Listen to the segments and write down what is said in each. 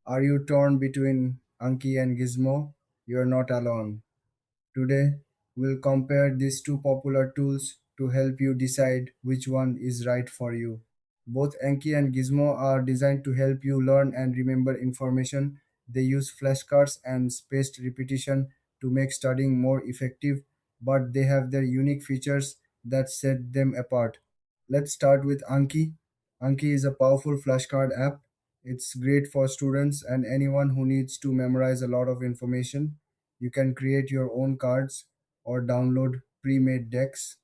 Are you torn between Anki and Gizmo? You're not alone. Today, we'll compare these two popular tools to help you decide which one is right for you. Both Anki and Gizmo are designed to help you learn and remember information. They use flashcards and spaced repetition to make studying more effective, but they have their unique features that set them apart. Let's start with Anki. Anki is a powerful flashcard app. It's great for students and anyone who needs to memorize a lot of information. You can create your own cards or download pre made decks.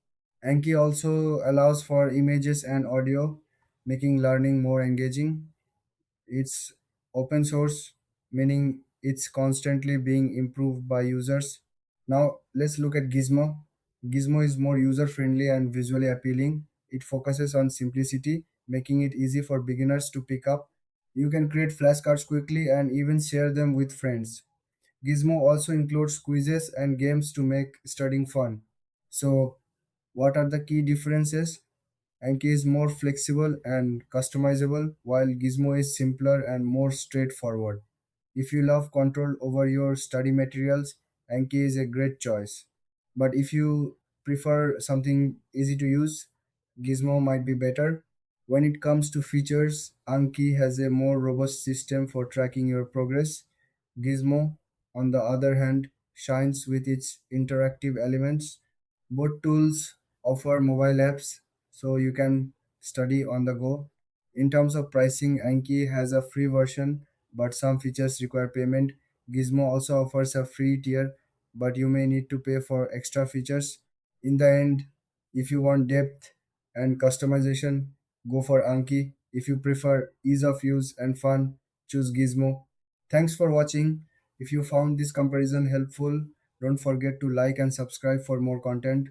Anki also allows for images and audio, making learning more engaging. It's open source, meaning it's constantly being improved by users. Now, let's look at Gizmo. Gizmo is more user friendly and visually appealing. It focuses on simplicity, making it easy for beginners to pick up. You can create flashcards quickly and even share them with friends. Gizmo also includes quizzes and games to make studying fun. So, what are the key differences? Anki is more flexible and customizable, while Gizmo is simpler and more straightforward. If you love control over your study materials, Anki is a great choice. But if you prefer something easy to use, Gizmo might be better. When it comes to features, Anki has a more robust system for tracking your progress. Gizmo, on the other hand, shines with its interactive elements. Both tools offer mobile apps so you can study on the go. In terms of pricing, Anki has a free version, but some features require payment. Gizmo also offers a free tier, but you may need to pay for extra features. In the end, if you want depth and customization, go for Anki. If you prefer ease of use and fun, choose Gizmo. Thanks for watching. If you found this comparison helpful, don't forget to like and subscribe for more content.